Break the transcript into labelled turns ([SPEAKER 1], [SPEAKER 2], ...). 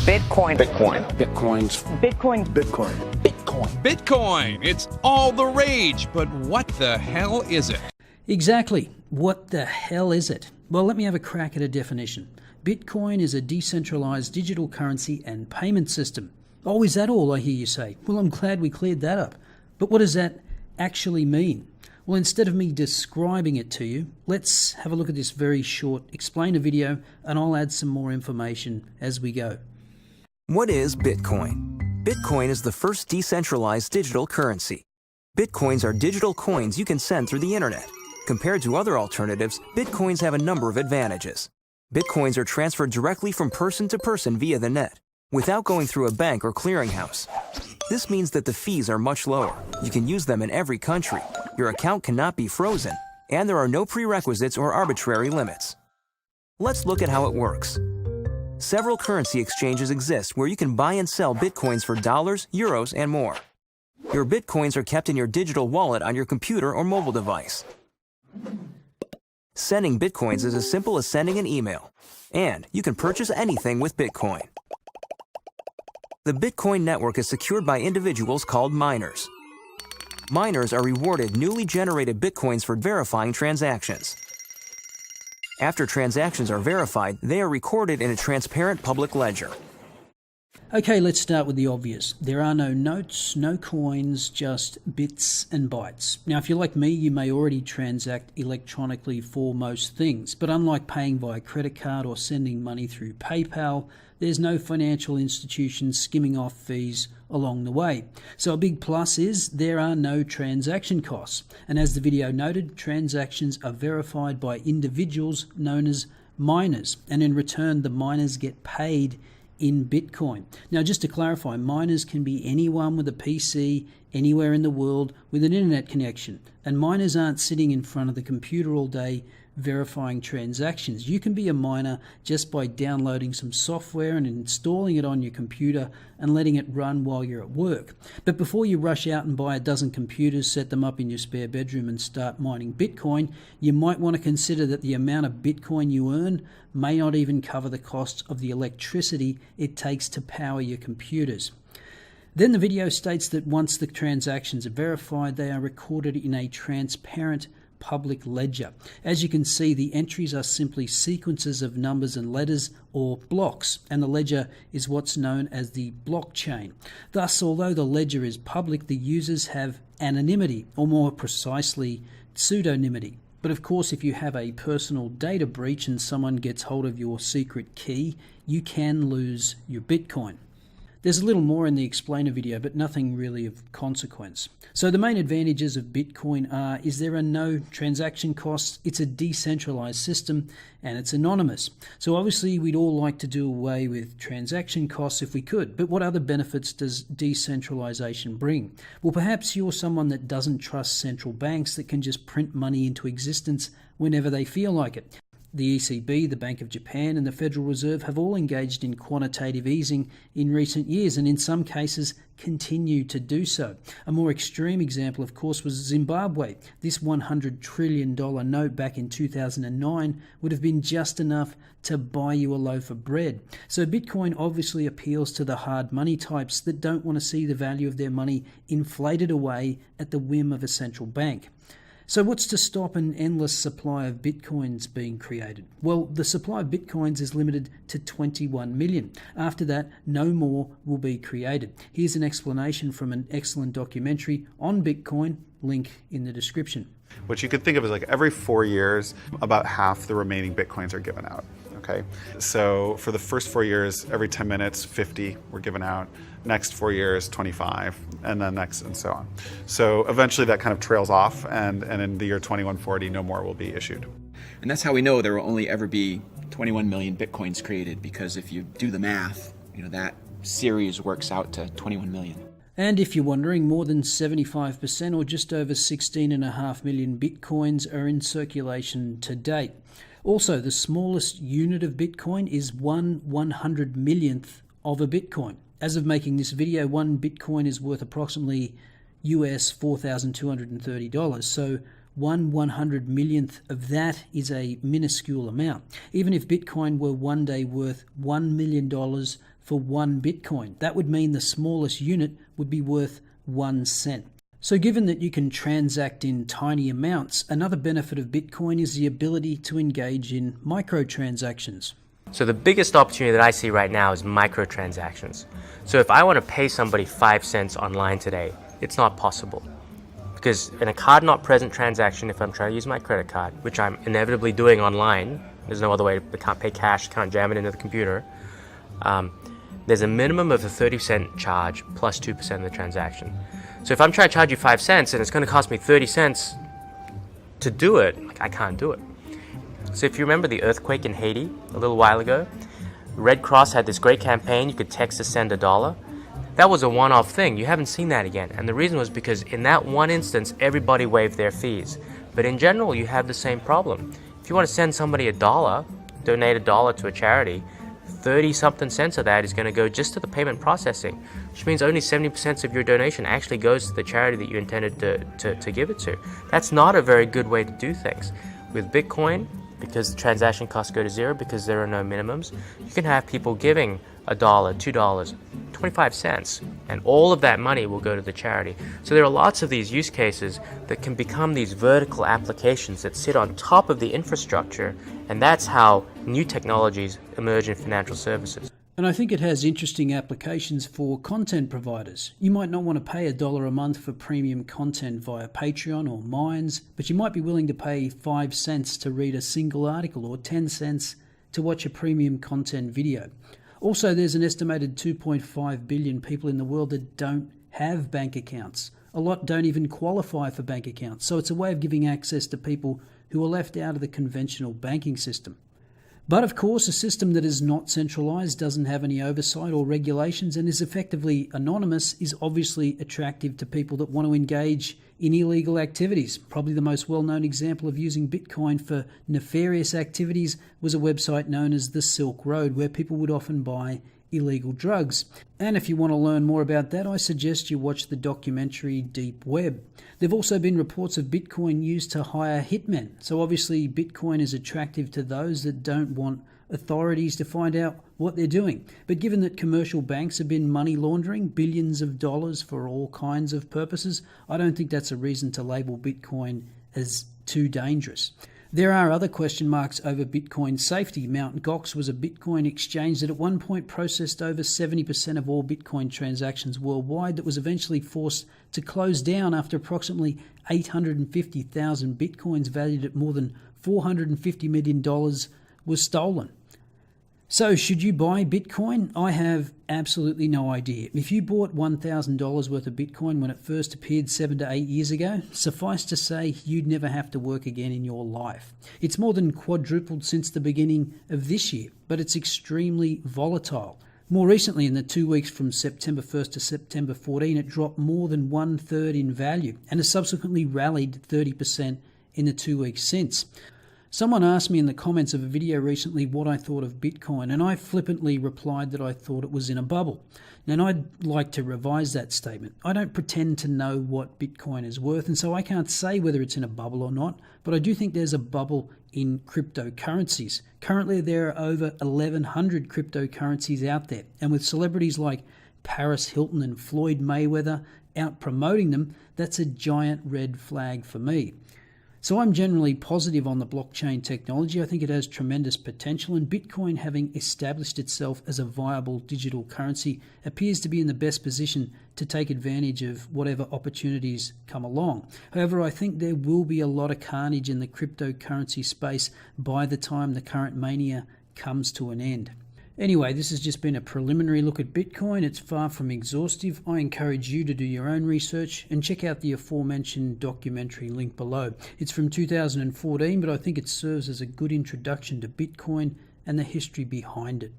[SPEAKER 1] Bitcoin.
[SPEAKER 2] Bitcoin.
[SPEAKER 3] Bitcoins.
[SPEAKER 1] Bitcoin.
[SPEAKER 2] Bitcoin.
[SPEAKER 3] Bitcoin.
[SPEAKER 4] Bitcoin. It's all the rage, but what the hell is it?
[SPEAKER 5] Exactly. What the hell is it? Well, let me have a crack at a definition. Bitcoin is a decentralized digital currency and payment system. Oh, is that all, I hear you say? Well, I'm glad we cleared that up. But what does that actually mean? Well, instead of me describing it to you, let's have a look at this very short explainer video, and I'll add some more information as we go.
[SPEAKER 6] What is Bitcoin? Bitcoin is the first decentralized digital currency. Bitcoins are digital coins you can send through the internet. Compared to other alternatives, Bitcoins have a number of advantages. Bitcoins are transferred directly from person to person via the net, without going through a bank or clearinghouse. This means that the fees are much lower. You can use them in every country. Your account cannot be frozen, and there are no prerequisites or arbitrary limits. Let's look at how it works. Several currency exchanges exist where you can buy and sell Bitcoins for dollars, euros, and more. Your Bitcoins are kept in your digital wallet on your computer or mobile device. Sending Bitcoins is as simple as sending an email, and you can purchase anything with Bitcoin. The Bitcoin network is secured by individuals called miners. Miners are rewarded newly generated Bitcoins for verifying transactions. After transactions are verified, they are recorded in a transparent public ledger.
[SPEAKER 5] Okay, let's start with the obvious. There are no notes, no coins, just bits and bytes. Now, if you're like me, you may already transact electronically for most things, but unlike paying via credit card or sending money through PayPal, there's no financial institution skimming off fees along the way. So a big plus is there are no transaction costs. And as the video noted, transactions are verified by individuals known as miners, and in return, the miners get paid in Bitcoin. Now, just to clarify, miners can be anyone with a PC anywhere in the world with an internet connection, and miners aren't sitting in front of the computer all day verifying transactions. You can be a miner just by downloading some software and installing it on your computer and letting it run while you're at work. But before you rush out and buy a dozen computers, set them up in your spare bedroom and start mining Bitcoin, you might want to consider that the amount of Bitcoin you earn may not even cover the costs of the electricity it takes to power your computers. Then the video states that once the transactions are verified, they are recorded in a transparent public ledger. As you can see, the entries are simply sequences of numbers and letters, or blocks, and the ledger is what's known as the blockchain. Thus, although the ledger is public, the users have anonymity, or more precisely, pseudonymity. But of course, if you have a personal data breach and someone gets hold of your secret key, you can lose your Bitcoin. There's a little more in the explainer video, but nothing really of consequence. So the main advantages of Bitcoin is there are no transaction costs, it's a decentralized system, and it's anonymous. So obviously we'd all like to do away with transaction costs if we could, but what other benefits does decentralization bring? Well, perhaps you're someone that doesn't trust central banks that can just print money into existence whenever they feel like it. The ECB, the Bank of Japan, and the Federal Reserve have all engaged in quantitative easing in recent years, and in some cases continue to do so. A more extreme example, of course, was Zimbabwe. This $100 trillion note back in 2009 would have been just enough to buy you a loaf of bread. So Bitcoin obviously appeals to the hard money types that don't want to see the value of their money inflated away at the whim of a central bank. So what's to stop an endless supply of Bitcoins being created? Well, the supply of Bitcoins is limited to 21 million. After that, no more will be created. Here's an explanation from an excellent documentary on Bitcoin, link in the description.
[SPEAKER 7] What you could think of as like every 4 years, about half the remaining Bitcoins are given out. Okay, so for the first 4 years, every 10 minutes, 50 were given out. Next 4 years, 25, and then next, and so on. So eventually that kind of trails off, and in the year 2140, no more will be issued.
[SPEAKER 8] And that's how we know there will only ever be 21 million Bitcoins created, because if you do the math, that series works out to 21 million.
[SPEAKER 5] And if you're wondering, more than 75%, or just over 16.5 million Bitcoins are in circulation to date. Also, the smallest unit of Bitcoin is 1/100 millionth of a Bitcoin. As of making this video, one Bitcoin is worth approximately US $4,230. So 1/100 millionth of that is a minuscule amount. Even if Bitcoin were one day worth $1 million, for 1 Bitcoin. That would mean the smallest unit would be worth 1 cent. So given that you can transact in tiny amounts, another benefit of Bitcoin is the ability to engage in microtransactions.
[SPEAKER 1] So the biggest opportunity that I see right now is microtransactions. So if I want to pay somebody 5 cents online today, it's not possible. Because in a card not present transaction, if I'm trying to use my credit card, which I'm inevitably doing online, there's no other way, I can't pay cash, can't jam it into the computer, there's a minimum of a 30% charge plus 2% of the transaction. So if I'm trying to charge you 5 cents and it's going to cost me 30 cents to do it, I can't do it. So if you remember the earthquake in Haiti a little while ago, Red Cross had this great campaign, you could text to send $1. That was a one-off thing, you haven't seen that again. And the reason was because in that one instance, everybody waived their fees. But in general, you have the same problem. If you want to send somebody $1, donate $1 to a charity, 30-something cents of that is going to go just to the payment processing, which means only 70% of your donation actually goes to the charity that you intended to give it to. That's not a very good way to do things. With Bitcoin, because the transaction costs go to zero, because there are no minimums, you can have people giving $1, $2, 25 cents, and all of that money will go to the charity. So there are lots of these use cases that can become these vertical applications that sit on top of the infrastructure, and that's how new technologies emerge in financial services.
[SPEAKER 5] And I think it has interesting applications for content providers. You might not want to pay $1 a month for premium content via Patreon or Minds, but you might be willing to pay 5 cents to read a single article or 10 cents to watch a premium content video. Also, there's an estimated 2.5 billion people in the world that don't have bank accounts. A lot don't even qualify for bank accounts, so it's a way of giving access to people who are left out of the conventional banking system. But of course, a system that is not centralized, doesn't have any oversight or regulations, and is effectively anonymous is obviously attractive to people that want to engage in illegal activities. Probably the most well-known example of using Bitcoin for nefarious activities was a website known as the Silk Road, where people would often buy illegal drugs. And if you want to learn more about that, I suggest you watch the documentary Deep Web. There have also been reports of Bitcoin used to hire hitmen. So obviously Bitcoin is attractive to those that don't want authorities to find out what they're doing. But given that commercial banks have been money laundering billions of dollars for all kinds of purposes, I don't think that's a reason to label Bitcoin as too dangerous. There are other question marks over Bitcoin's safety. Mt. Gox was a Bitcoin exchange that at one point processed over 70% of all Bitcoin transactions worldwide, that was eventually forced to close down after approximately 850,000 Bitcoins valued at more than $450 million was stolen. So should you buy Bitcoin? I have absolutely no idea. If you bought $1,000 worth of Bitcoin when it first appeared 7 to 8 years ago, suffice to say you'd never have to work again in your life. It's more than quadrupled since the beginning of this year, but it's extremely volatile. More recently, in the 2 weeks from September 1st to September 14, it dropped more than 1/3 in value and has subsequently rallied 30% in the 2 weeks since. Someone asked me in the comments of a video recently what I thought of Bitcoin, and I flippantly replied that I thought it was in a bubble. Now, I'd like to revise that statement. I don't pretend to know what Bitcoin is worth, and so I can't say whether it's in a bubble or not, but I do think there's a bubble in cryptocurrencies. Currently, there are over 1,100 cryptocurrencies out there, and with celebrities like Paris Hilton and Floyd Mayweather out promoting them, that's a giant red flag for me. So I'm generally positive on the blockchain technology. I think it has tremendous potential, and Bitcoin, having established itself as a viable digital currency, appears to be in the best position to take advantage of whatever opportunities come along. However, I think there will be a lot of carnage in the cryptocurrency space by the time the current mania comes to an end. Anyway, this has just been a preliminary look at Bitcoin. It's far from exhaustive. I encourage you to do your own research and check out the aforementioned documentary link below. It's from 2014, but I think it serves as a good introduction to Bitcoin and the history behind it.